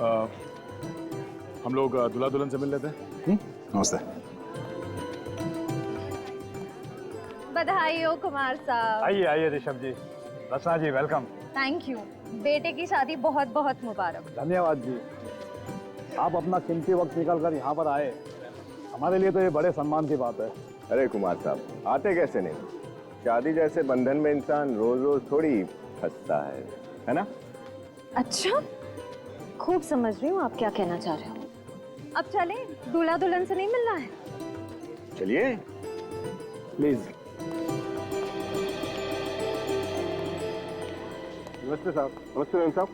हम लोग दूल्हा दुल्हन से मिल लेते हैं। नमस्ते। बधाई हो कुमार साहब। आइए आइए ऋषभ जी, रचना जी वेलकम। Thank you. बेटे की शादी बहुत बहुत मुबारक। धन्यवाद जी, आप अपना कीमती वक्त निकाल कर यहाँ पर आए, हमारे लिए तो ये बड़े सम्मान की बात है। अरे कुमार साहब, आते कैसे नहीं? शादी जैसे बंधन में इंसान रोज रोज थोड़ी फंसता है ना? अच्छा, खूब समझ रही हूँ आप क्या कहना चाह रहे हो। अब चले, दूल्हा दुल्हन से नहीं मिलना है? चलिए प्लीज। नमस्ते साहब। नमस्ते मैम साहब।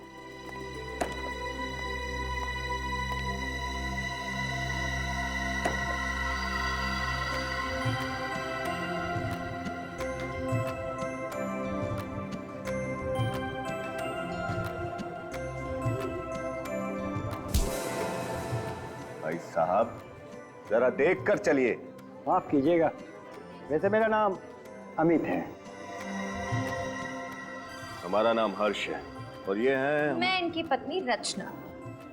भाई साहब जरा देख कर चलिए। माफ कीजिएगा, वैसे मेरा नाम अमित है। हमारा नाम हर्ष है और ये है मैं इनकी पत्नी रचना।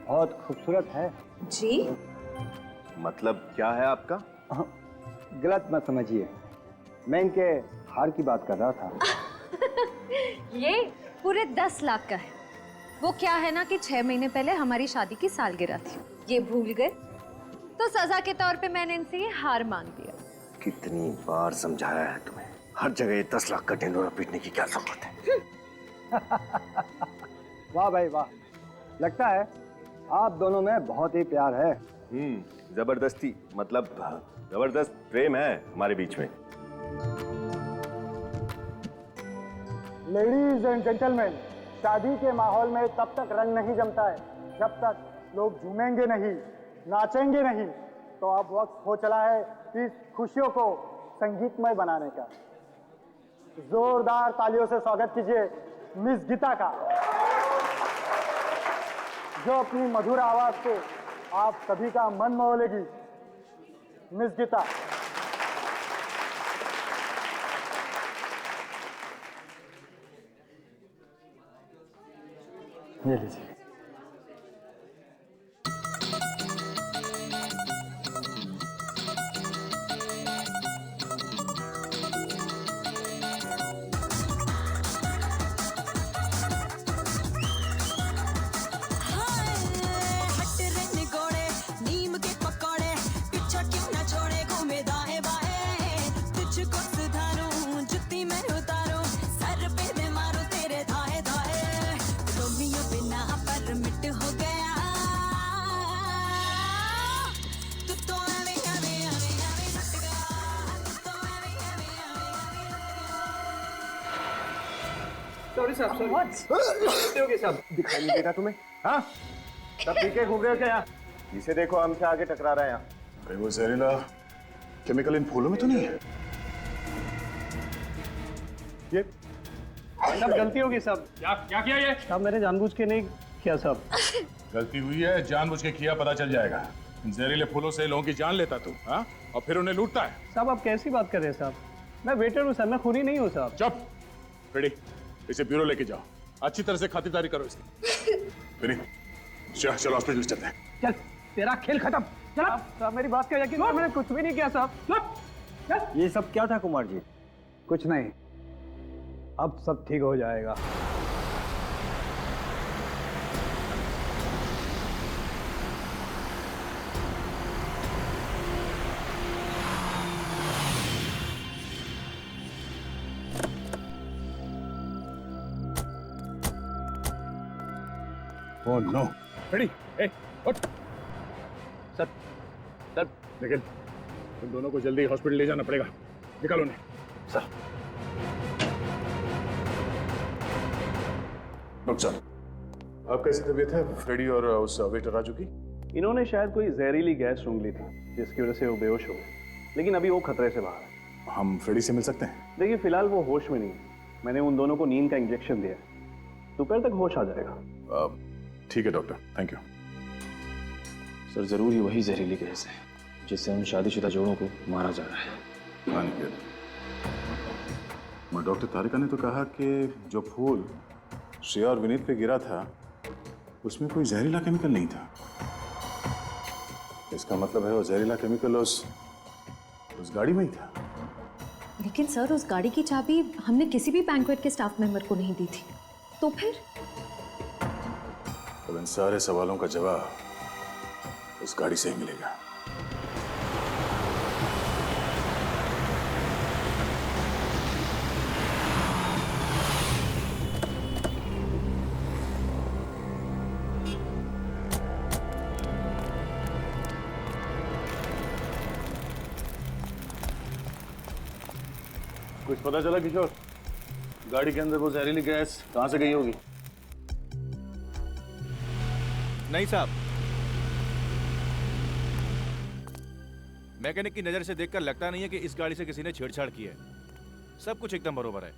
बहुत खूबसूरत है। जी? मतलब क्या है आपका? गलत मत समझिए, मैं इनके हार की बात कर रहा था। ये पूरे 10 लाख का है। वो क्या है ना कि 6 महीने पहले हमारी शादी की सालगिरह थी, ये भूल गए, तो सजा के तौर पे मैंने इनसे ये हार मांग लिया। कितनी बार समझाया है तुम्हें, हर जगह ये 10 लाख का ढिंढोरा पीटने की क्या जरूरत है? वाह भाई वाह, लगता है आप दोनों में बहुत ही प्यार है। जबरदस्ती मतलब जबरदस्त प्रेम है हमारे बीच में। लेडीज एंड जेंटलमैन, शादी के माहौल में तब तक रंग नहीं जमता है जब तक लोग झूमेंगे नहीं, नाचेंगे नहीं। तो अब वक्त हो चला है इस खुशियों को संगीतमय बनाने का। जोरदार तालियों से स्वागत कीजिए मिस गीता का, जो अपनी मधुर आवाज से आप सभी का मन मोह लेगी। मिस गीता। ये लीजिए। सॉरी साहब, सॉरी साहब। दिखाई नहीं देता तुम्हें? हाँ, सब पीके घूम रहे हो क्या यहाँ? जिसे देखो हमसे आगे टकरा रहा है यहाँ। अरे वो जहरीला केमिकल इन फूलों में तो नहीं है? ये सब गलती होगी सब। क्या क्या किया ये? साहब मैंने जानबूझ के नहीं किया साहब। गलती हुई है, जानबूझ के किया पता चल जाएगा। इन जहरीले फूलों से लोगों की जान लेता तू, हाँ? और फिर उन्हें लूटता है। साहब आप कैसी बात कर रहे हैं साहब? मैं वेटर हूँ सर, मैं खूनी नहीं हूँ साहब। चुप। रेडी, इसे ब्यूरो लेके जाओ, अच्छी तरह से खातिरदारी करो इसकी। फिर चलो हॉस्पिटल चलते हैं। चल, तेरा खेल खत्म। चल। साहब मेरी बात का यकीन करो, मैंने कुछ भी नहीं किया साहब। चल। ये सब क्या था कुमार जी? कुछ नहीं, अब सब ठीक हो जाएगा। Oh no. रेडी, ए, उठ। Sir, sir. लेकिन तुम दोनों को जल्दी हॉस्पिटल ले जाना पड़ेगा, निकालो उन्हें। सर। डॉक्टर साहब, आप कैसी तबीयत है फ्रेडी और उस वेटर राजू की? इन्होंने शायद कोई जहरीली गैस सूंघ ली थी, जिसकी वजह से वो बेहोश हो गए, लेकिन अभी वो खतरे से बाहर है। हम फ्रेडी से मिल सकते हैं? देखिए फिलहाल वो होश में नहीं है। मैंने उन दोनों को नींद का इंजेक्शन दिया है, दोपहर तक होश आ जाएगा। ठीक है डॉक्टर, थैंक यू। सर जरूर ही वही जहरीली गैस है जिससे उन शादीशुदा जोड़ों को मारा जा रहा है। डॉक्टर तारिका ने तो कहा कि जो फूल श्रेया और विनीत पे गिरा था उसमें कोई जहरीला केमिकल नहीं था। इसका मतलब है वो जहरीला केमिकल उस गाड़ी में ही था। लेकिन सर उस गाड़ी की चाबी हमने किसी भी बैंक्वेट के स्टाफ मेंबर को नहीं दी थी, तो फिर? अब इन सारे सवालों का जवाब उस गाड़ी से ही मिलेगा। कुछ पता चला किशोर? गाड़ी के अंदर वो जहरीली गैस कहां से गई होगी? नहीं साहब, मैकेनिक की नजर से देखकर लगता नहीं है कि इस गाड़ी से किसी ने छेड़छाड़ की है। सब कुछ एकदम बरोबर है।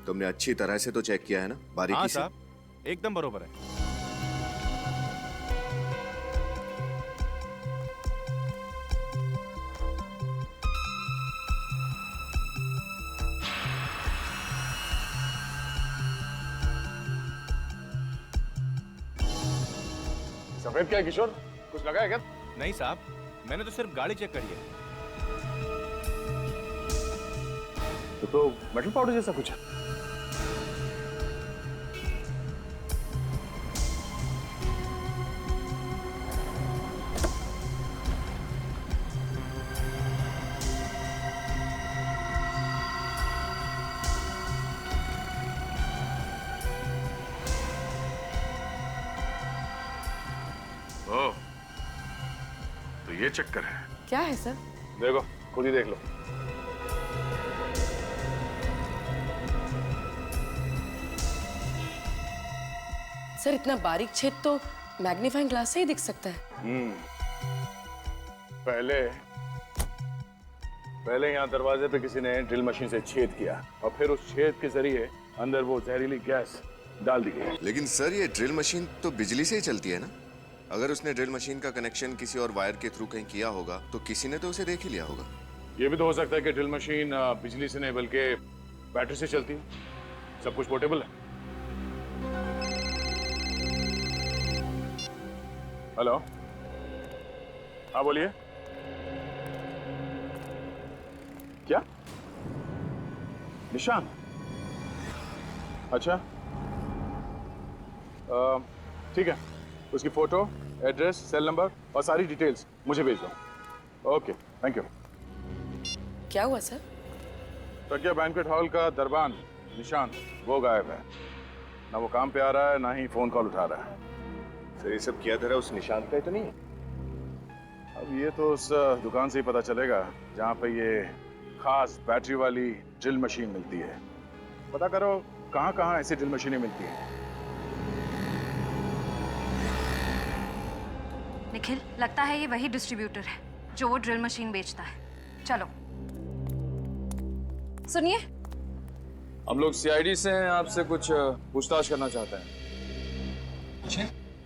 तुमने अच्छी तरह से तो चेक किया है ना, बारीकी हाँ से? साहब, एकदम बरोबर है। सफेद क्या है किशोर? कुछ लगा है क्या? नहीं साहब, मैंने तो सिर्फ गाड़ी चेक करी है। तो मेटल पाउडर जैसा कुछ है। ओह, तो ये चक्कर है। क्या है सर? देखो, खुद ही देख लो। सर इतना बारीक छेद तो मैग्नीफाइंग ग्लास से ही दिख सकता है। पहले यहाँ दरवाजे पे किसी ने ड्रिल मशीन से छेद किया और फिर उस छेद के जरिए अंदर वो जहरीली गैस डाल दी गई। लेकिन सर ये ड्रिल मशीन तो बिजली से ही चलती है ना? अगर उसने ड्रिल मशीन का कनेक्शन किसी और वायर के थ्रू कहीं किया होगा तो किसी ने तो उसे देख ही लिया होगा। ये भी तो हो सकता है कि ड्रिल मशीन बिजली से नहीं बल्कि बैटरी से चलती है। सब कुछ पोर्टेबल है। हेलो, हाँ बोलिए। क्या? निशान? अच्छा, ठीक है। उसकी फोटो, एड्रेस, सेल नंबर और सारी डिटेल्स मुझे भेज दो। Okay, thank you. क्या हुआ सर? प्रज्ञा बैंक्वेट हॉल का दरबान निशान वो गायब है। ना वो काम पे आ रहा है, ना ही फोन कॉल उठा रहा है। सर ये सब किया धरा उस निशान का ही तो नहीं है? अब ये तो उस दुकान से ही पता चलेगा जहाँ पे ये खास बैटरी वाली ड्रिल मशीन मिलती है। पता करो कहाँ कहाँ ऐसी ड्रिल मशीनें मिलती हैं। निखिल, लगता है ये वही डिस्ट्रीब्यूटर है जो वो ड्रिल मशीन बेचता है। चलो सुनिए, हम लोग सीआईडी से हैं, आपसे कुछ पूछताछ करना चाहते हैं।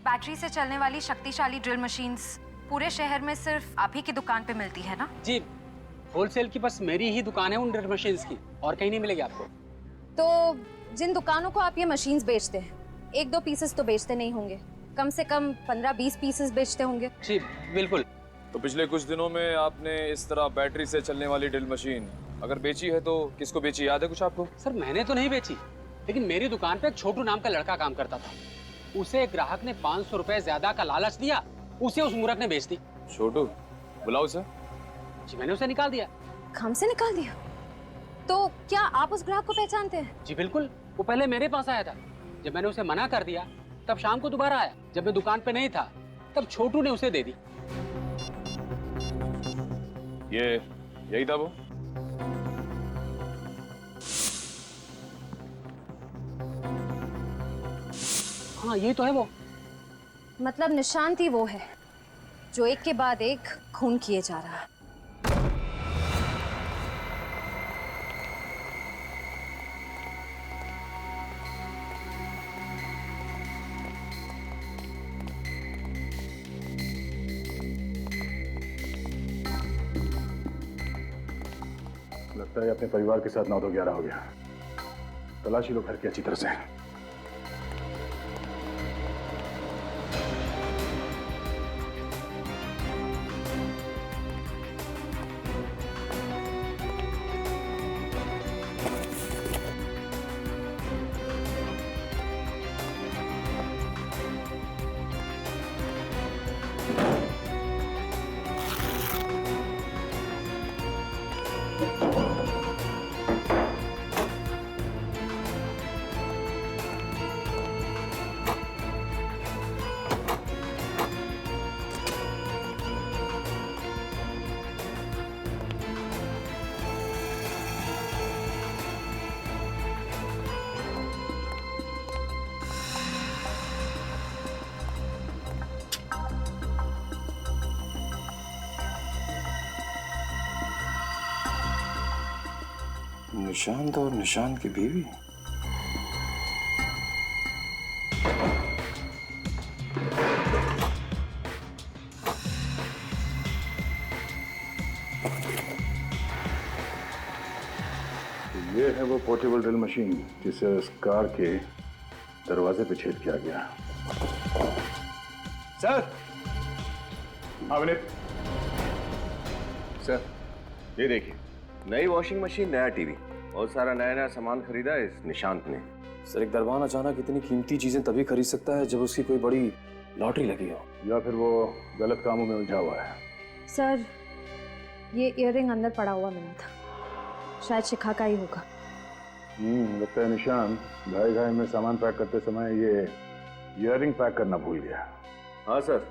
बैटरी से चलने वाली शक्तिशाली ड्रिल मशीन्स पूरे शहर में सिर्फ आप ही की दुकान पे मिलती है ना? जी, होलसेल की बस मेरी ही दुकान है उन ड्रिल मशीन्स की, और कहीं नहीं मिलेगी आपको। तो जिन दुकानों को आप ये मशीन्स बेचते हैं, 1-2 पीसेस तो बेचते नहीं होंगे, कम से कम 15-20 पीसेस बेचते होंगे। जी बिल्कुल। तो पिछले कुछ दिनों में आपने इस तरह बैटरी से चलने वाली ड्रिल मशीन अगर बेची है तो किसको बेची, याद है कुछ आपको? सर मैंने तो नहीं बेची, लेकिन मेरी दुकान पे एक छोटू नाम का लड़का काम करता था। उसे एक ग्राहक ने 500 रुपए ज्यादा का लालच दिया, उसे उस मूर्ख ने बेच दी। छोटू, बुलाओ उसे। जी मैंने उसे निकाल दिया। काम से निकाल दिया? तो क्या आप उस ग्राहक को पहचानते हैं? जी बिल्कुल, वो पहले मेरे पास आया था। जब मैंने उसे मना कर दिया तब शाम को दोबारा आया। जब मैं दुकान पे नहीं था तब छोटू ने उसे दे दी। ये यही था वो? हाँ ये तो है वो। मतलब निशांति वो है जो एक के बाद एक खून किए जा रहा है। लगता है अपने परिवार के साथ 9-11 हो गया। तलाशी लो घर की अच्छी तरह से। निशांत और निशांत की बीवी। ये है वो पोर्टेबल ड्रिल मशीन जिसे उस कार के दरवाजे पे छेद किया गया। सर। हाँ विनीत। सर ये देखिए, नई वॉशिंग मशीन, नया टीवी और सारा नया नया सामान खरीदा है इस निशांत ने। सर एक दरबान अचानक इतनी कीमती चीजें तभी खरीद सकता है जब उसकी कोई बड़ी लॉटरी लगी हो, या फिर वो गलत कामों में उलझा हुआ है। सर ये इयररिंग अंदर पड़ा हुआ मिला था, शायद शिखा का ही होगा। लगता है निशांत घाई घाई में सामान पैक करते समय ये इयररिंग पैक करना भूल गया। हाँ सर,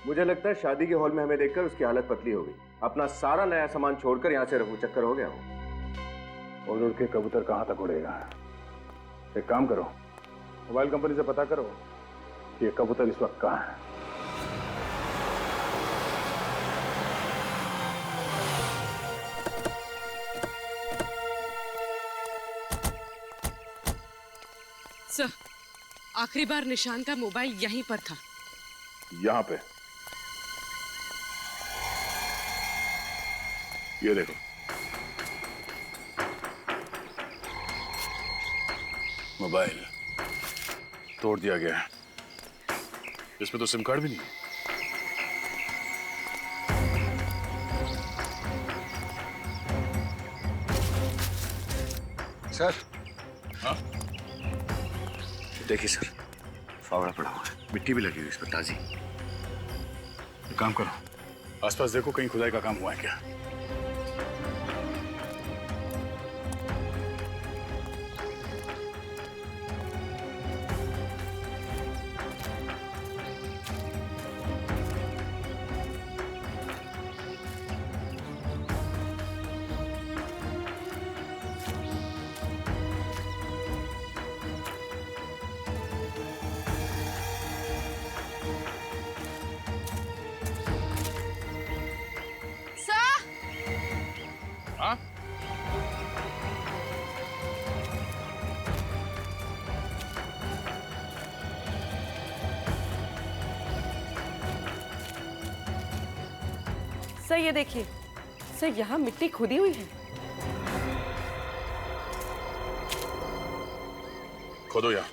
मुझे लगता है शादी के हॉल में हमें देखकर उसकी हालत पतली हो गई, अपना सारा नया सामान छोड़कर यहाँ से रफू चक्कर हो गया वो। और उड़ के कबूतर कहाँ तक उड़ेगा। एक काम करो, मोबाइल कंपनी से पता करो कि ये कबूतर इस वक्त कहाँ है। सर आखिरी बार निशांत का मोबाइल यहीं पर था। यहाँ पे ये देखो, मोबाइल तोड़ दिया गया है। इसमें तो सिम कार्ड भी नहीं है। सर। हाँ देखिए सर, फावड़ा पड़ा हुआ है, मिट्टी भी लगी हुई इस पर ताजी। एक काम करो, आसपास देखो कहीं खुदाई का काम हुआ है क्या। हाँ? सर ये देखिए, सर यहाँ मिट्टी खुदी हुई है। खोदो यहाँ।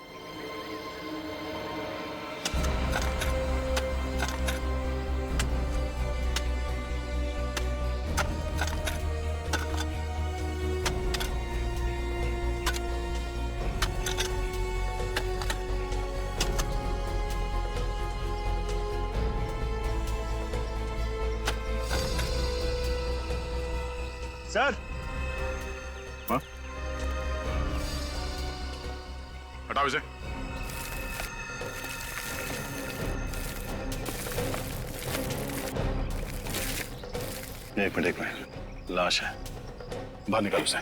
सर। हाँ? हटाओ इसे। एक मिनट, लाश है, बाहर निकालो उसे।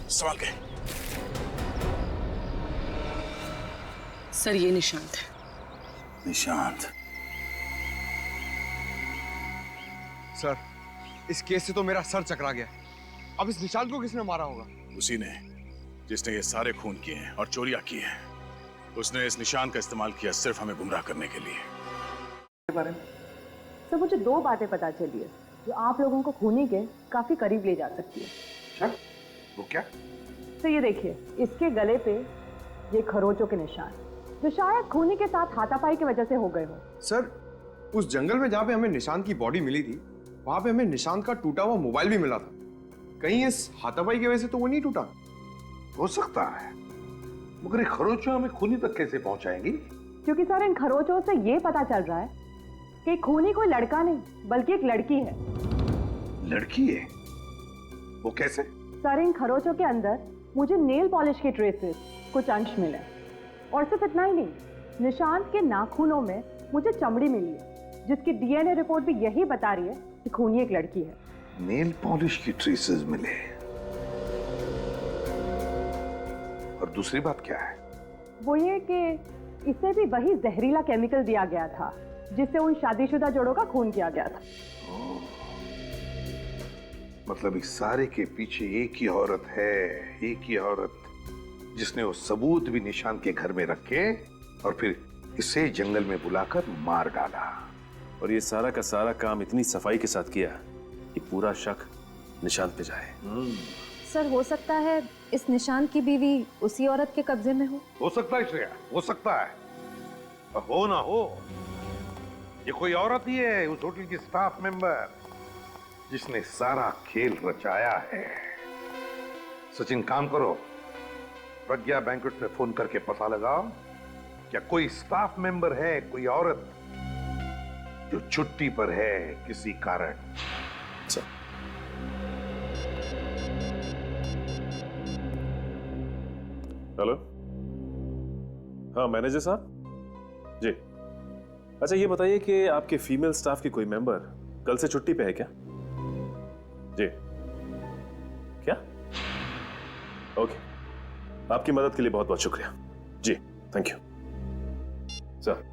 संभाल के। सर ये निशांत है। निशांत? सर इस केस से तो मेरा सर चकरा गया। अब इस निशांत को किसने मारा होगा? उसी ने जिसने ये सारे खून किए हैं और चोरियां की हैं। उसने इस निशान का इस्तेमाल किया सिर्फ हमें गुमराह करने के लिए। बारे में सर मुझे दो बातें पता चली है जो आप लोगों को खूनी के काफी करीब ले जा सकती है। अच्छा, वो क्या? तो ये देखिए, इसके गले पे ये खरोचों के निशान जो शायद खूनी के साथ हाथापाई की वजह से हो गए हो। सर उस जंगल में जहाँ पे हमें निशांत की बॉडी मिली थी, वहां पे हमें निशांत का टूटा हुआ मोबाइल भी मिला था। कहीं इस हाथापाई की वजह से तो वो नहीं टूटा? हो सकता है, मगर ये खरोचों हमें खूनी तक कैसे पहुंचाएंगी? क्योंकि सर इन खरोचों से ये पता चल रहा है कि खूनी कोई लड़का नहीं बल्कि एक लड़की है। लड़की है? वो कैसे? सर इन खरोचों के अंदर मुझे नेल पॉलिश के ट्रेसेस कुछ अंश मिले, और सिर्फ इतना ही नहीं, निशांत के नाखूनों में मुझे चमड़ी मिली है जिसकी डीएनए रिपोर्ट भी यही बता रही है कि खूनी एक लड़की है। नेल पॉलिश की ट्रेसेस मिले, और दूसरी बात क्या है? वो ये कि इसे भी वही जहरीला केमिकल दिया गया था जिससे उन शादीशुदा जोड़ों का खून किया गया था। मतलब इस सारे के पीछे एक ही औरत है, एक ही औरत जिसने वो सबूत भी निशान के घर में रखे और फिर इसे जंगल में बुलाकर मार डाला। और ये सारा का सारा काम इतनी सफाई के साथ किया कि पूरा शक निशांत पे जाए। सर हो सकता है इस निशांत की बीवी उसी औरत के कब्जे में हो सकता है श्रेया, हो सकता है। और हो ना हो, ये कोई औरत ही है, उस होटल की स्टाफ मेंबर जिसने सारा खेल रचाया है। सचिन काम करो, प्रज्ञा बैंक्वेट में फोन करके पता लगाओ क्या कोई स्टाफ मेंबर है, कोई औरत जो छुट्टी पर है किसी कारण। हेलो, हाँ मैनेजर साहब जी। अच्छा ये बताइए कि आपके फीमेल स्टाफ की कोई मेंबर कल से छुट्टी पे है क्या? जी क्या? ओके, आपकी मदद के लिए बहुत बहुत शुक्रिया जी, थैंक यू सर।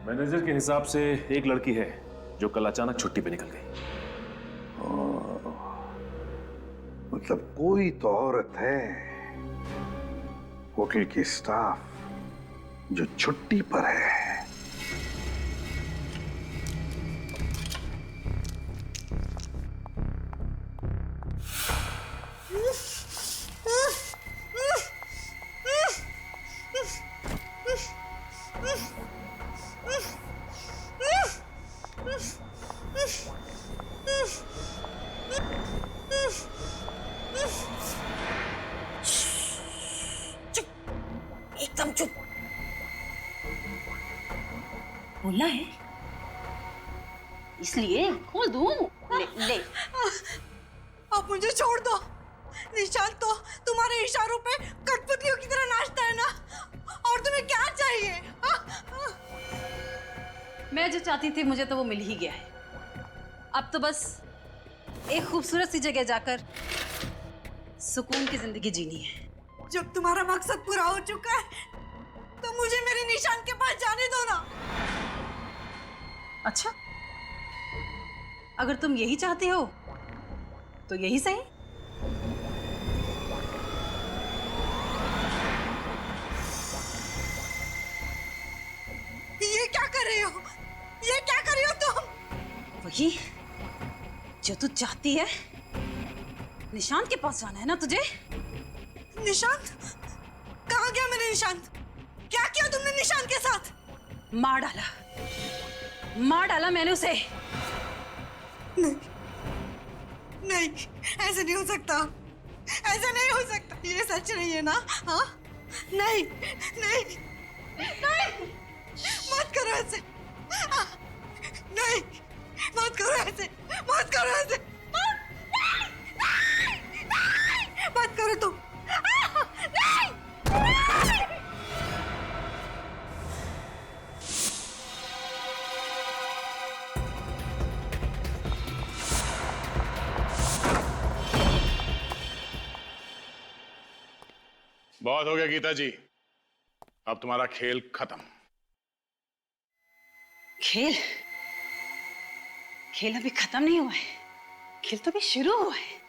मैनेजर के हिसाब से एक लड़की है जो कल अचानक छुट्टी पे निकल गई। मतलब कोई तो औरत है होटल की स्टाफ जो छुट्टी पर है। एकदम चुप। बोलना है इसलिए खोल दूं। ले। अब मुझे छोड़ दो। निशांत तो तुम्हारे इशारों पे कठपुतलियों की तरह नाचता है ना, और तुम्हें क्या चाहिए? मैं जो चाहती थी मुझे तो वो मिल ही गया है। अब तो बस एक खूबसूरत सी जगह जाकर सुकून की जिंदगी जीनी है। जब तुम्हारा मकसद पूरा हो चुका है तो मुझे मेरे निशांत के पास जाने दो ना। अच्छा, अगर तुम यही चाहते हो तो यही सही। ये क्या कर रही हो? ये क्या कर रही हो तुम? वही जो तू चाहती है। निशांत के पास जाना है ना तुझे? निशांत? कहाँ गया मेरे निशांत? क्या किया तुमने निशांत के साथ? मार डाला मैंने उसे। नहीं, ऐसे नहीं हो सकता। ऐसा नहीं हो सकता। ये सच नहीं है ना? हाँ? नहीं, मत करो ऐसे। नहीं, मत करो ऐसे। मत करो तुम। बहुत हो गया गीता जी, अब तुम्हारा खेल खत्म। खेल अभी खत्म नहीं हुआ है, खेल तो अभी शुरू हुआ है।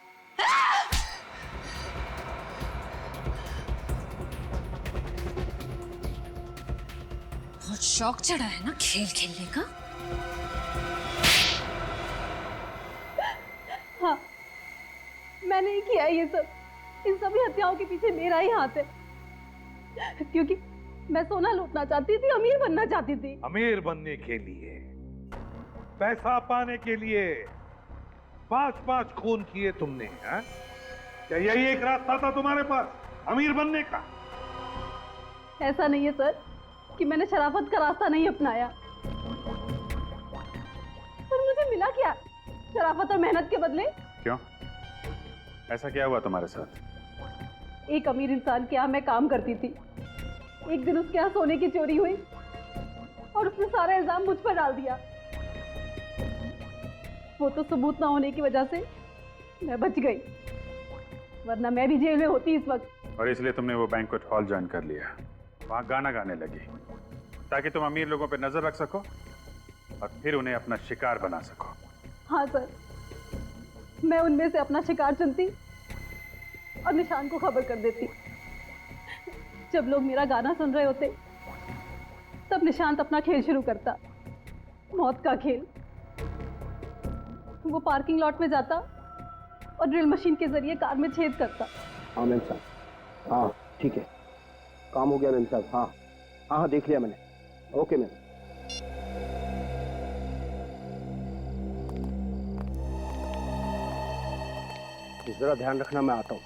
बहुत शौक चढ़ा है ना खेल खेलने का। हाँ, मैंने ही किया ये सब। इन सभी हत्याओं के पीछे मेरा ही हाथ है, क्योंकि मैं सोना लूटना चाहती थी, अमीर बनना चाहती थी। अमीर बनने के लिए, पैसा पाने के लिए 5-5 खून किए तुमने, हाँ? क्या यही एक रास्ता था तुम्हारे पास अमीर बनने का? ऐसा नहीं है सर कि मैंने शराफत का रास्ता नहीं अपनाया, पर मुझे मिला क्या शराफत और मेहनत के बदले? क्यों? ऐसा क्या हुआ तुम्हारे साथ? एक अमीर इंसान के यहाँ मैं काम करती थी। एक दिन उसके यहाँ सोने की चोरी हुई और उसने सारा इल्जाम मुझ पर डाल दिया। वो तो सबूत ना होने की वजह से मैं बच गई, वरना मैं भी जेल में होती इस वक्त। और इसलिए तुमने वो बैंक्वेट हॉल ज्वाइन कर लिया? वहां गाना गाने लगी ताकि तुम अमीर लोगों पर नजर रख सको और फिर उन्हें अपना शिकार बना सको। हाँ सर, मैं उनमें से अपना शिकार चुनती और निशान को खबर कर देती। जब लोग मेरा गाना सुन रहे होते तब निशांत अपना खेल शुरू करता, मौत का खेल। वो पार्किंग लॉट में जाता और ड्रिल मशीन के जरिए कार में छेद करता। हाँ मैम साहब, हाँ ठीक है, काम हो गया मैम साहब। हाँ हाँ हाँ, देख लिया मैंने। Okay ma'am. जरा ध्यान रखना, मैं आता हूँ।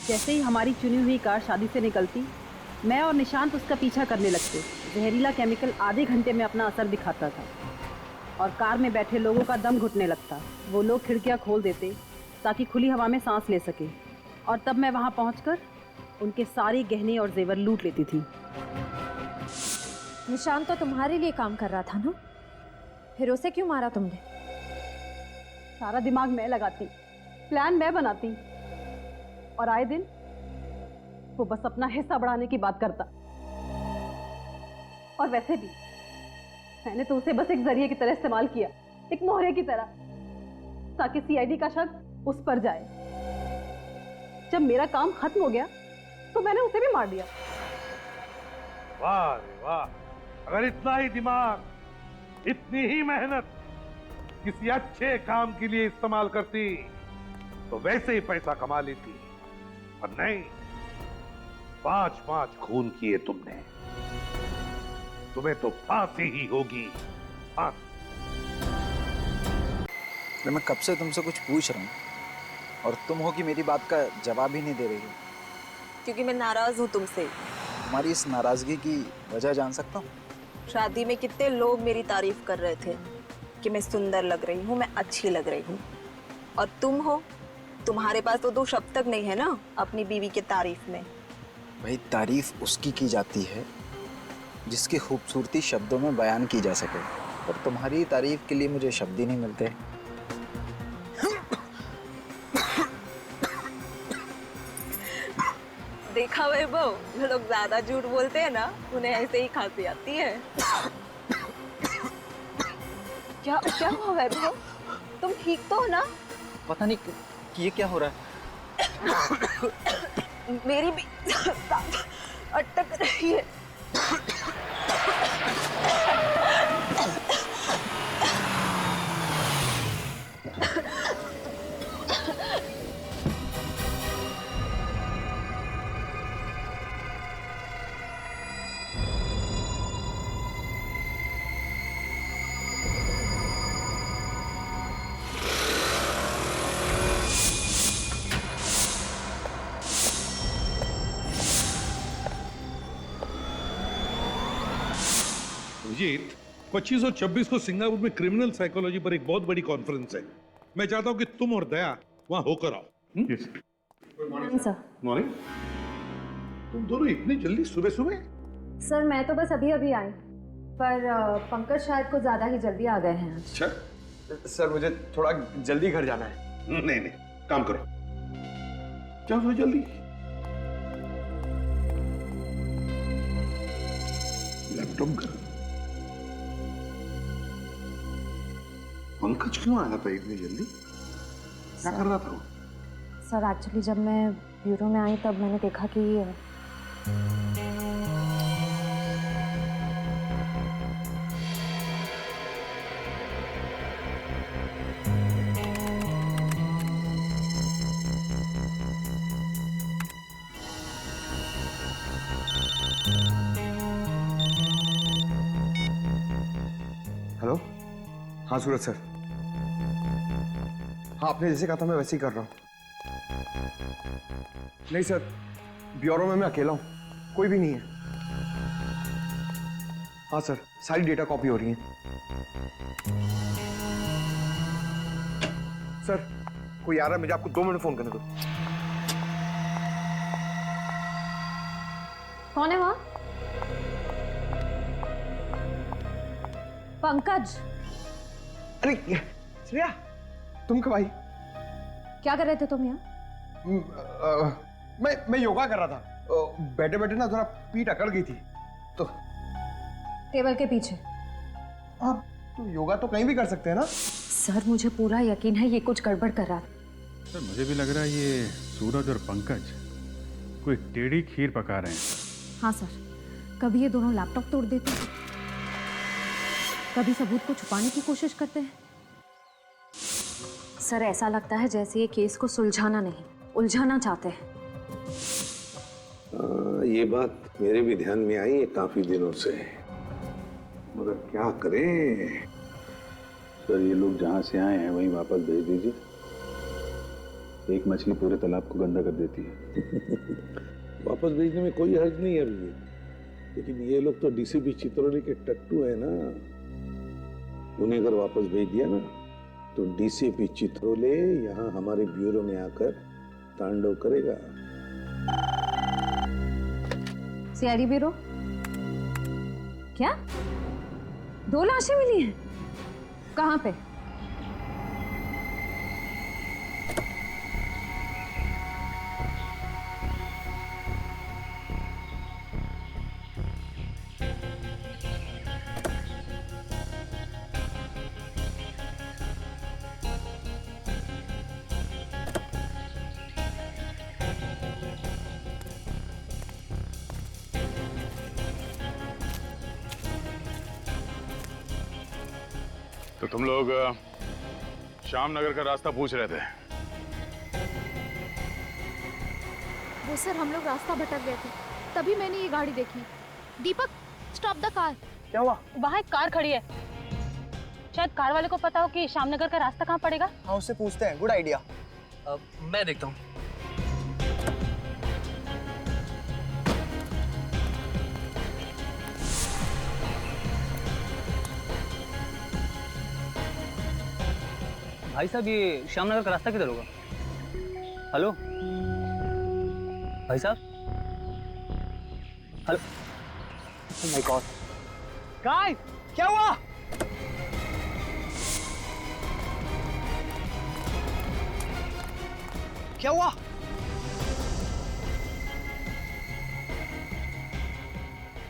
जैसे ही हमारी चुनी हुई कार शादी से निकलती, मैं और निशांत उसका पीछा करने लगते। जहरीला केमिकल आधे घंटे में अपना असर दिखाता था और कार में बैठे लोगों का दम घुटने लगता। वो लोग खिड़कियां खोल देते ताकि खुली हवा में सांस ले सके, और तब मैं वहां पहुंचकर उनके सारे गहने और जेवर लूट लेती थी। निशान तो तुम्हारे लिए काम कर रहा था ना, फिर उसे क्यों मारा तुमने? सारा दिमाग मैं लगाती, प्लान मैं बनाती, और आए दिन वो बस अपना हिस्सा बढ़ाने की बात करता। और वैसे भी मैंने तो उसे बस एक जरिए की तरह इस्तेमाल किया, एक मोहरे की तरह, ताकि सीआईडी का शक उस पर जाए। जब मेरा काम खत्म हो गया तो मैंने उसे भी मार दिया। वाह रे वाह, अगर इतना ही दिमाग, इतनी ही मेहनत किसी अच्छे काम के लिए इस्तेमाल करती तो वैसे ही पैसा कमा लेती, पर नहीं, 5-5 खून किए तुमने। तुम्हें तो फांसी ही होगी, फांसी। मैं कब से तुमसे कुछ पूछ रहा हूँ और तुम हो कि मेरी बात का जवाब ही नहीं दे रही हो। क्योंकि मैं नाराज हूँ तुमसे। तुम्हारी इस नाराजगी की वजह जान सकता हूँ? शादी में कितने लोग मेरी तारीफ कर रहे थे कि मैं सुंदर लग रही हूँ, मैं अच्छी लग रही हूँ, और तुम हो, तुम्हारे पास तो 2 शब्द तक नहीं है ना अपनी बीवी के तारीफ में। भाई, तारीफ उसकी की जाती है जिसकी खूबसूरती शब्दों में बयान की जा सके, और तुम्हारी तारीफ के लिए मुझे शब्द ही नहीं मिलते। देखा वैभव, जो लोग ज्यादा झूठ बोलते हैं ना, उन्हें ऐसे ही खांसी आती है। क्या क्या हुआ वैभव, तुम ठीक तो हो ना? पता नहीं कि ये क्या हो रहा है। मेरी भी सांस अटक रही है। अभिजीत, 25 और 26 को सिंगापुर में क्रिमिनल साइकोलॉजी पर एक बहुत बड़ी कॉन्फ्रेंस है। मैं चाहता हूं कि तुम और दया वहां होकर आओ। Good morning sir. मॉर्निंग। तुम दोनों इतनी जल्दी सुबह सुबह? सर मैं तो बस अभी अभी आई, पर पंकज शायद कुछ ज्यादा ही जल्दी आ गए हैं। अच्छा सर, मुझे थोड़ा जल्दी घर जाना है। नहीं नहीं, काम करो, जाओ जल्दी। लैपटॉप कर। पंकज क्यों आया था इतनी जल्दी? क्या कर रहा था वो? सर एक्चुअली जब मैं ब्यूरो में आई तब मैंने देखा कि हाँ सूरज सर। हाँ, आपने जैसे कहा था मैं वैसे ही कर रहा हूँ। नहीं सर, ब्यूरो में मैं अकेला हूँ, कोई भी नहीं है। हाँ सर, सारी डेटा कॉपी हो रही है। सर कोई आ रहा है, मुझे आपको 2 मिनट फोन करने दो। कौन है वहां? पंकज। अरे श्रेया, तुम कब आई? क्या कर रहे थे तुम यहाँ? मैं योगा कर रहा था। बैठे बैठे ना थोड़ा पीठ अकड़ गई थी तो। टेबल के पीछे। आप तो योगा तो कहीं भी कर सकते हैं ना? सर मुझे पूरा यकीन है ये कुछ गड़बड़ कर रहा था। सर मुझे भी लग रहा है ये सूरज और पंकज कोई टेढ़ी खीर पका रहे हैं। हाँ सर, कभी ये दोनों लैपटॉप तोड़ देते हैं, कभी सबूत को छुपाने की कोशिश करते हैं। सर ऐसा लगता है जैसे ये केस को सुलझाना नहीं, उलझाना चाहते हैं। ये बात मेरे भी ध्यान में आई है काफी दिनों से, मगर क्या करें। सर ये लोग जहाँ से आए हैं वहीं वापस भेज दीजिए। एक मछली पूरे तालाब को गंदा कर देती है। वापस भेजने में कोई हर्ज नहीं है अभी, लेकिन ये लोग तो डीसीपी चित्रोली के टट्टू है ना। उन्हें अगर वापस भेज दिया ना तो डीसीपी चित्रोले यहाँ हमारे ब्यूरो में आकर तांडव करेगा। CID bureau? क्या 2 लाशें मिली हैं? कहाँ पे? तो तुम लोग श्याम नगर का रास्ता पूछ रहे थे? वो सर हम लोग रास्ता भटक गए थे, तभी मैंने ये गाड़ी देखी। दीपक स्टॉप द कार। क्या हुआ? वहाँ एक कार खड़ी है, शायद कार वाले को पता हो कि श्यामनगर का रास्ता कहाँ पड़ेगा। हाँ उससे पूछते हैं, गुड आइडिया। मैं देखता हूँ। भाई साहब ये श्यामनगर का रास्ता किधर होगा? हेलो भाई साहब, hello. Oh my God guys, क्या हुआ? क्या हुआ?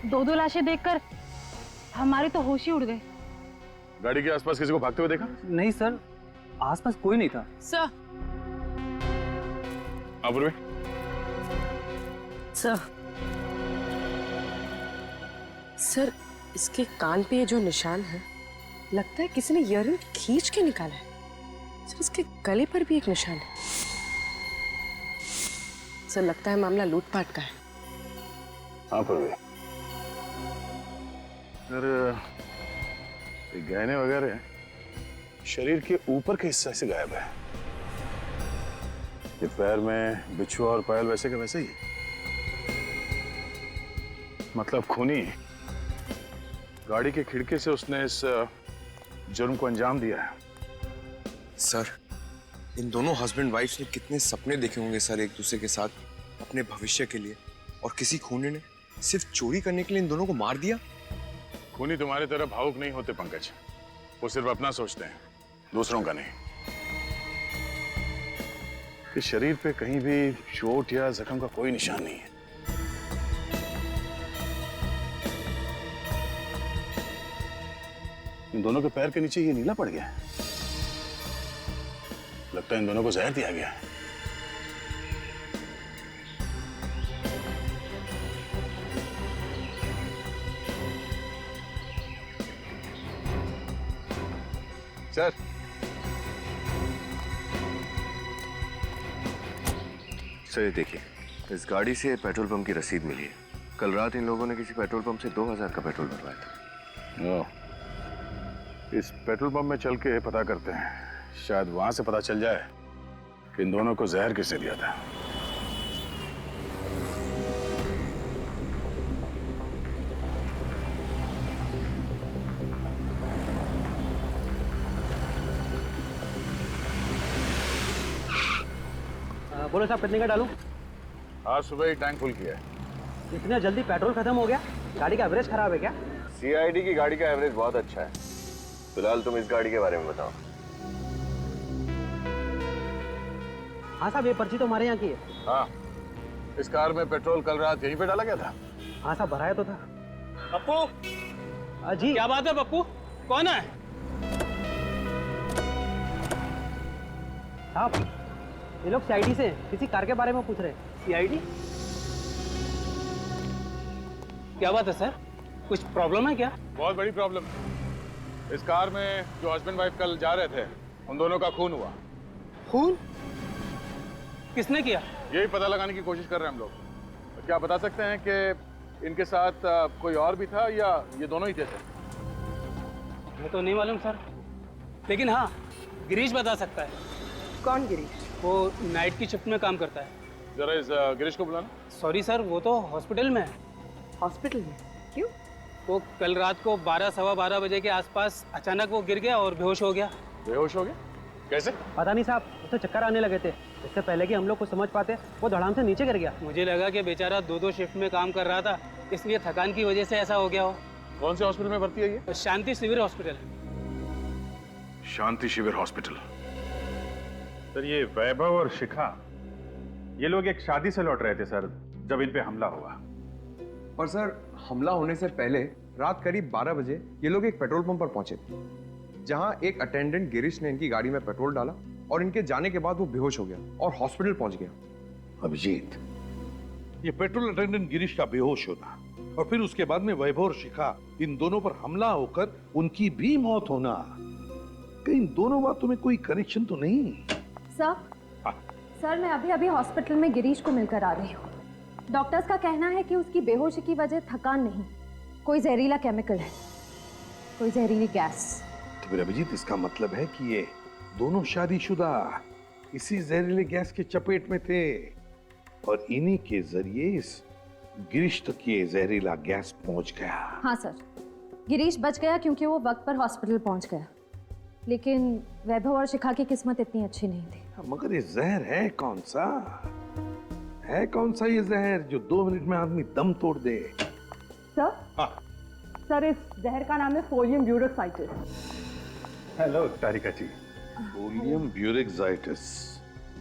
दो लाशें देखकर हमारे तो होश ही उड़ गए। गाड़ी के आसपास किसी को भागते हुए देखा? नहीं सर, आसपास कोई नहीं था। सर अपूर्वी? सर इसके कान पे ये जो निशान है, लगता है किसी ने ईयररिंग खींच के निकाला है। सर इसके गले पर भी एक निशान है। सर लगता है मामला लूटपाट का है। अपूर्वी, सर ये गहने वगैरह शरीर के ऊपर के हिस्से से गायब है। ये पैर में बिच्छू और पायल वैसे के वैसे ही, मतलब खूनी। गाड़ी के खिड़की से उसने इस जुर्म को अंजाम दिया है। सर इन दोनों हस्बैंड वाइफ ने कितने सपने देखे होंगे सर एक दूसरे के साथ, अपने भविष्य के लिए, और किसी खूनी ने सिर्फ चोरी करने के लिए इन दोनों को मार दिया। खूनी तुम्हारी तरह भावुक नहीं होते पंकज, वो सिर्फ अपना सोचते हैं, दूसरों का नहीं। इस शरीर पे कहीं भी चोट या जख्म का कोई निशान नहीं है। इन दोनों के पैर के नीचे ये नीला पड़ गया है। लगता है इन दोनों को जहर दिया गया है। सर सर देखिए, इस गाड़ी से पेट्रोल पंप की रसीद मिली है। कल रात इन लोगों ने किसी पेट्रोल पंप से 2000 का पेट्रोल भरवाया था। इस पेट्रोल पंप में चल के पता करते हैं, शायद वहां से पता चल जाए कि इन दोनों को जहर किसने दिया था। बोलो साहब कितने का डालूं? आज सुबह ही टैंक फुल किया है। इतना जल्दी पेट्रोल खत्म हो गया? गाड़ी का एवरेज खराब है क्या? सीआईडी की गाड़ी का एवरेज बहुत अच्छा है। फिलहाल तुम इस गाड़ी के बारे में बताओ। हाँ साहब, ये पर्ची तो हमारे यहाँ की है। हाँ, इस कार में पेट्रोल कल रात यहीं पे डाला गया था। हाँ साहब, भराया तो था। पप्पू जी क्या बात है पप्पू? कौन है? साहब ये लोग सीआईडी से किसी कार के बारे में पूछ रहे हैं। सीआईडी? क्या बात है सर, कुछ प्रॉब्लम है क्या? बहुत बड़ी प्रॉब्लम है। इस कार में जो हस्बैंड वाइफ कल जा रहे थे, उन दोनों का खून हुआ। खून? किसने किया? यही पता लगाने की कोशिश कर रहे हैं हम लोग। क्या बता सकते हैं कि इनके साथ कोई और भी था या ये दोनों ही थे? वो तो नहीं मालूम सर, लेकिन हाँ गिरीश बता सकता है। कौन गिरीश? वो नाइट की शिफ्ट में काम करता है। जरा इस गिरीश को बुलाना। सॉरी सर, वो तो हॉस्पिटल में है। हॉस्पिटल में? क्यों? वो कल रात को 12 सवा 12 बजे के आसपास अचानक वो गिर गया और बेहोश हो गया। बेहोश हो गया? कैसे? पता नहीं साहब, उसे चक्कर आने लगे थे। इससे पहले कि हम लोग कुछ समझ पाते वो धड़ाम से नीचे गिर गया। मुझे लगा कि बेचारा 2-2 शिफ्ट में काम कर रहा था, इसलिए थकान की वजह से ऐसा हो गया हो। कौन से हॉस्पिटल में भर्ती है ये? शांति शिविर हॉस्पिटल। शांति शिविर हॉस्पिटल। सर ये वैभव और शिखा, ये लोग एक शादी से लौट रहे थे सर, जब इन पे हमला हुआ। और सर हमला होने से पहले रात करीब 12 बजे ये लोग एक पेट्रोल पंप पर पहुंचे, जहां एक अटेंडेंट गिरीश ने इनकी गाड़ी में पेट्रोल डाला और इनके जाने के बाद वो बेहोश हो गया और हॉस्पिटल पहुंच गया। अभिजीत, ये पेट्रोल अटेंडेंट गिरीश का बेहोश होना और फिर उसके बाद में वैभव और शिखा, इन दोनों पर हमला होकर उनकी भी मौत होना, कहीं इन दोनों बातों में कोई कनेक्शन तो नहीं? सर मैं अभी अभी हॉस्पिटल में गिरीश को मिलकर आ रही हूँ। डॉक्टर्स का कहना है कि उसकी बेहोशी की वजह थकान नहीं, कोई जहरीला केमिकल है, कोई जहरीली गैस। तो फिर अभिजीत, इसका मतलब है कि ये दोनों शादीशुदा इसी जहरीले गैस के चपेट में थे और इन्हीं के जरिए इस गिरीश तक ये जहरीला गैस पहुंच गया। हाँ सर, गिरीश बच गया क्योंकि वो वक्त पर हॉस्पिटल पहुंच गया, लेकिन वैभव और शिखा की किस्मत इतनी अच्छी नहीं थी। मगर ये जहर है कौन सा? है कौन सा ये जहर जो 2 मिनट में आदमी दम तोड़ दे? सर? सर इस जहर का नाम है फोलियम ब्यूरोक्साइटिस। हेलो तारिका जी। फोलियम ब्यूरोक्साइटिस?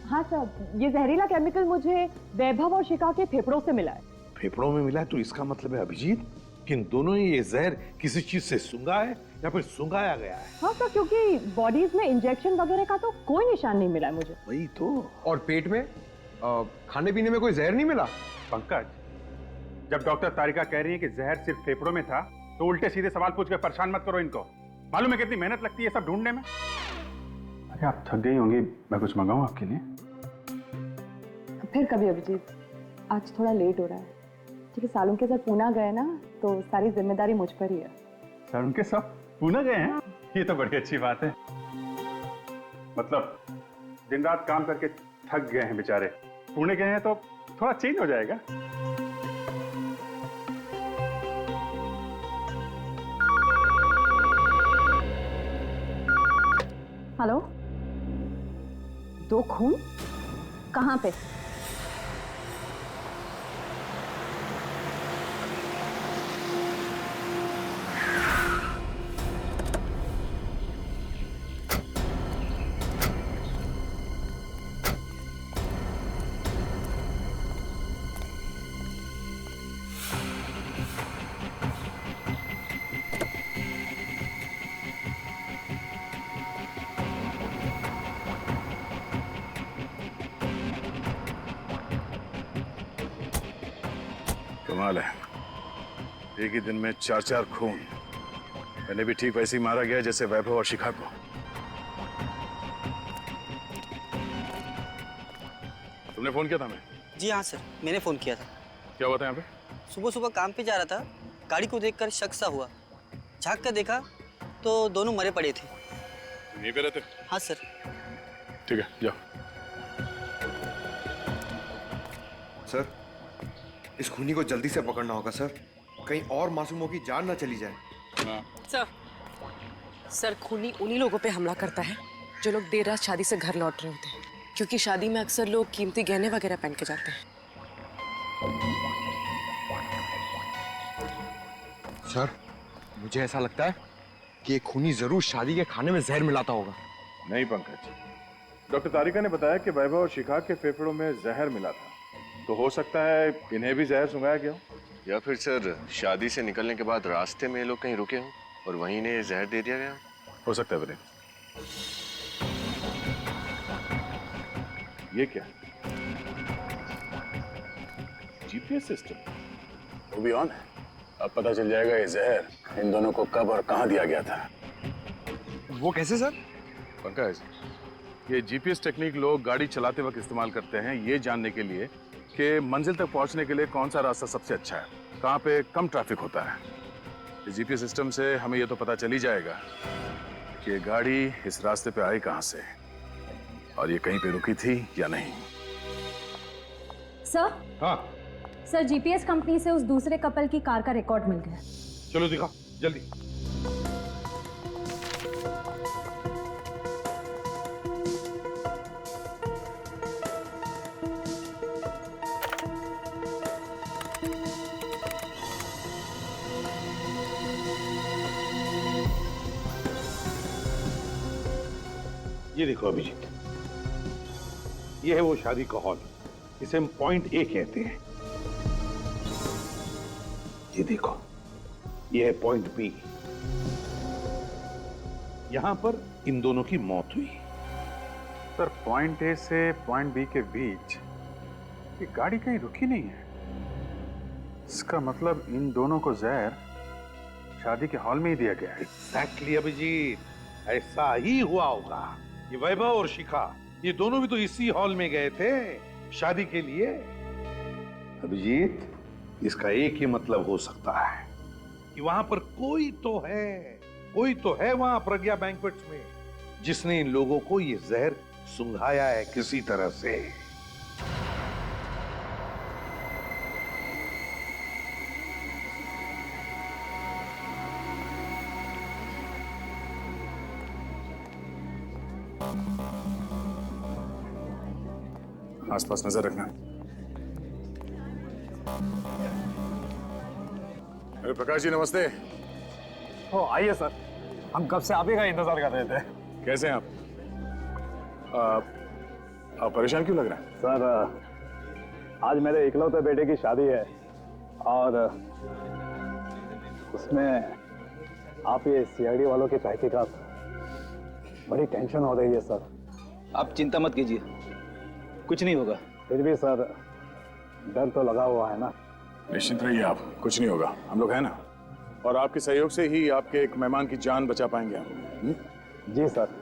हाँ सर, ये जहरीला केमिकल मुझे वैभव और शिखा के फेफड़ों से मिला है। फेफड़ों में मिला है तो इसका मतलब है अभिजीत कि इन दोनों ही ये जहर किसी चीज से सूंघा है या फिर सूंघाया गया है। हाँ सर, क्योंकि बॉडीज में इंजेक्शन वगैरह का तो कोई निशान नहीं मिला है मुझे। वही तो। और पेट में खाने पीने में कोई जहर नहीं मिला? पंकज, जब डॉक्टर तारिका कह रही है कि जहर सिर्फ फेफड़ों में था, तो उल्टे सीधे सवाल पूछ कर परेशान मत करो इनको। मालूम है कितनी मेहनत लगती है सब ढूंढने में। अरे आप थक गई होंगी, मैं कुछ मंगाऊं आपके लिए? फिर कभी अभिजीत, आज थोड़ा लेट हो रहा है क्योंकि सालों के साथ पूना गए ना, तो सारी जिम्मेदारी मुझ पर ही है। सर उनके सब पूना गए हैं? ये तो बड़ी अच्छी बात है। मतलब दिन रात काम करके थक गए हैं बेचारे, पुणे गए हैं तो थोड़ा चेंज हो जाएगा। हेलो, 2 खून कहाँ पे? कमाल है, एक ही दिन में 4-4 खून। मैंने भी ठीक वैसे ही मारा गया जैसे वैभव और शिखा को। तुमने फोन किया था? मैं जी हाँ सर, मैंने फ़ोन किया था। क्या हुआ था यहाँ पे? सुबह सुबह काम पे जा रहा था, गाड़ी को देखकर शक सा हुआ। झांक कर देखा तो दोनों मरे पड़े थे। यहीं पे रहते? हाँ सर। ठीक है, जाओ। सर, इस खूनी को जल्दी से पकड़ना होगा सर, कहीं और मासूमों की जान ना चली जाए। सर खूनी उन्हीं लोगों पे हमला करता है जो लोग देर रात शादी से घर लौट रहे होते हैं, क्योंकि शादी में अक्सर लोग कीमती गहने वगैरह पहन के जाते हैं। सर, मुझे ऐसा लगता है कि ये खूनी जरूर शादी के खाने में जहर मिलाता होगा। नहीं पंकज, डॉक्टर तारिका ने बताया कि वैभव और शिखा के फेफड़ों में जहर मिला था, तो हो सकता है इन्हें भी जहर सुंघाया गया हो। या फिर सर शादी से निकलने के बाद रास्ते में ये लोग कहीं रुके हों और वहीं ने जहर दे दिया गया। हो सकता है वीरेन। ये क्या? जीपीएस सिस्टम वो भी ऑन है। अब पता चल जाएगा ये जहर इन दोनों को कब और कहां दिया गया था। वो कैसे सर? पंकज, ये जीपीएस टेक्निक लोग गाड़ी चलाते वक्त इस्तेमाल करते हैं ये जानने के लिए कि मंजिल तक पहुंचने के लिए कौन सा रास्ता सबसे अच्छा है, कहां पे कम ट्रैफिक होता है। इस जीपीएस सिस्टम से हमें ये तो पता चल ही जाएगा कि ये गाड़ी इस रास्ते पे आई कहां से और ये कहीं पे रुकी थी या नहीं। सर? हाँ सर, जीपीएस कंपनी से उस दूसरे कपल की कार का रिकॉर्ड मिल गया। चलो दिखाओ जल्दी। ये देखो अभिजीत, ये है वो शादी का हॉल, इसे हम पॉइंट ए कहते हैं। ये देखो, ये है पॉइंट बी। यहां पर इन दोनों की मौत हुई। सर, पॉइंट ए से पॉइंट बी के बीच ये गाड़ी कहीं रुकी नहीं है। इसका मतलब इन दोनों को जहर शादी के हॉल में ही दिया गया है। एग्जैक्टली अभिजीत, ऐसा ही हुआ होगा। ये वैभव और शिखा, ये दोनों भी तो इसी हॉल में गए थे शादी के लिए। अभिजीत, इसका एक ही मतलब हो सकता है कि वहां पर कोई तो है वहां प्रज्ञा बैंक्वेट्स में, जिसने इन लोगों को ये जहर सुंघाया है किसी तरह से। आसपास नजर रखना। अरे प्रकाश जी नमस्ते। ओ आइए सर, हम कब से आप ही का इंतजार कर रहे थे। कैसे हैं आप परेशान क्यों लग रहे हैं? सर, आज मेरे इकलौते बेटे की शादी है और उसमें आप ये सीआईडी वालों की तहकीकात, बड़ी टेंशन हो रही है सर। आप चिंता मत कीजिए, कुछ नहीं होगा। फिर भी सर डर तो लगा हुआ है ना। निश्चिंत रहिए आप, कुछ नहीं होगा, हम लोग हैं ना। और आपके सहयोग से ही आपके एक मेहमान की जान बचा पाएंगे हम। जी सर।